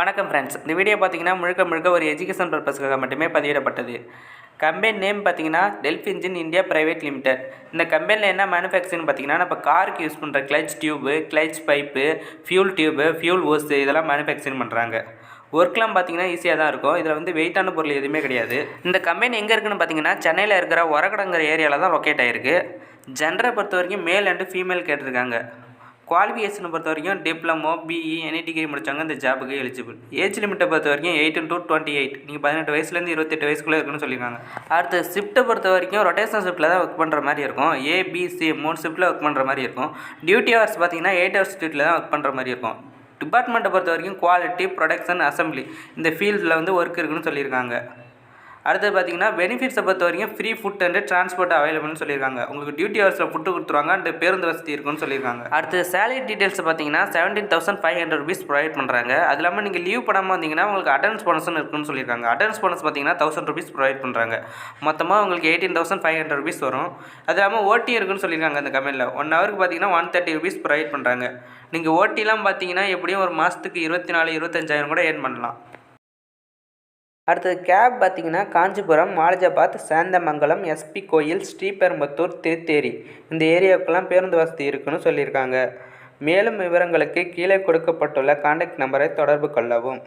வணக்கம் ஃப்ரெண்ட்ஸ். இந்த வீடியோ பார்த்தீங்கன்னா முழுக்க ஒரு எஜுகேஷன் பர்பஸ்க்காக மட்டுமே பதிவிடப்பட்டது. கம்பெனி நேம் பார்த்தீங்கன்னா delve engine India private limited. இந்த கம்பெனியில் என்ன மேனுஃபேக்சரிங் பார்த்தீங்கன்னா நம்ம காருக்கு யூஸ் பண்ணுற clutch tube, clutch pipe, fuel tube, fuel hose இதெல்லாம் மேனுஃபேக்சரிங் பண்ணுறாங்க. ஒர்க்லாம் பார்த்தீங்கன்னா ஈஸியாக தான் இருக்கும். இதில் வந்து வெயிட்டான பொருள் எதுவுமே கிடையாது. இந்த கம்பெனி எங்கே இருக்குதுன்னு பார்த்தீங்கன்னா சென்னையில் இருக்கிற ஒரகடங்கிற ஏரியாவில் தான் லொக்கேட் ஆகிருக்கு. ஜெண்டரை பொறுத்த வரைக்கும் மேல் அண்டு ஃபீமேல் கேட்டிருக்காங்க. குவாலிஃபிகேஷனை பொறுத்த வரைக்கும் டிப்ளமோ, பிஇ, எனி டிகிரி முடித்தவங்க இந்த ஜாபுக்கு எலிஜிபிள். ஏஜ் லிமிட்டை பொறுத்த வரைக்கும் 18 to 28. நீங்கள் 18 வயசுலேருந்து 28 வயசுக்குள்ளே இருக்குன்னு சொல்லியிருக்காங்க. அடுத்து ஷிஃப்ட்டை பொறுத்த வரைக்கும் ரொட்டேஷனல் ஷிஃப்ட்டில் தான் ஒர்க் பண்ணுற மாதிரி இருக்கும். ஏபிசி 3 ஷிஃப்ட்டில் ஒர்க் பண்ணுற மாதிரி இருக்கும். டியூட்டி ஹவர்ஸ் பார்த்தீங்கன்னா 8 hours ஷிஃப்ட்டில் தான் ஒர்க் பண்ணுற மாதிரி இருக்கும். டிபார்ட்மெண்ட்டை பொறுத்த வரைக்கும் குவாலிட்டி, ப்ரொடக்ஷன், அசம்பிளி இந்த ஃபீல்டில் வந்து ஒர்க் இருக்குன்னு சொல்லியிருக்காங்க. அடுத்து பார்த்தீங்கன்னா பெனிஃபிட்ஸை பொறுத்த வரைக்கும் ஃப்ரீ ஃபுட் அண்ட் டிரான்ஸ்போர்ட் அவைலபிள்னு சொல்லியிருக்காங்க. உங்களுக்கு டியூட்டி ஹவர்ஸில் ஃபுட்டு கொடுத்துருவாங்க அண்ட் பேருந்து வசதி இருக்குன்னு சொல்லியிருக்காங்க. அடுத்து சேலரி டீட்டெயில்ஸ் பார்த்தீங்கன்னா 17,500 rupees ப்ரொவைட் பண்ணுறாங்க. அது இல்லாமல் நீங்கள் லீவ் பண்ணாமல் வந்தீங்கன்னா உங்களுக்கு அட்டன்ஸ் போனஸ்னு இருக்குன்னு சொல்லியிருக்காங்க. அட்டன்ஸ் போனஸ் பார்த்தீங்கன்னா 1,000 rupees ப்ரொவைட் பண்ணுறாங்க. மொத்தமாக உங்களுக்கு 18,500 rupees வரும். அது இல்லாமல் ஓட்டி இருக்குன்னு சொல்லியிருக்காங்க. அந்த கம்பெனியில் 1 ஹவருக்கு பார்த்தீங்கன்னா 130 rupees ப்ரொவைட் பண்ணுறாங்க. நீங்கள் ஓட்டிலாம் பார்த்தீங்கன்னா எப்படியும் ஒரு மாதத்துக்கு 24,000-25,000 கூட ஏர்ன் பண்ணலாம். அடுத்தது கேப் பார்த்திங்கன்னா காஞ்சிபுரம், மாலஜாபாத், சேந்தமங்கலம், எஸ்பி கோயில், ஸ்ரீபெரும்புத்தூர், திருத்தேரி இந்த ஏரியாவுக்கெல்லாம் பேருந்து வசதி இருக்குன்னு சொல்லியிருக்காங்க. மேலும் விவரங்களுக்கு கீழே கொடுக்கப்பட்டுள்ள கான்டாக்ட் நம்பரை தொடர்பு கொள்ளவும்.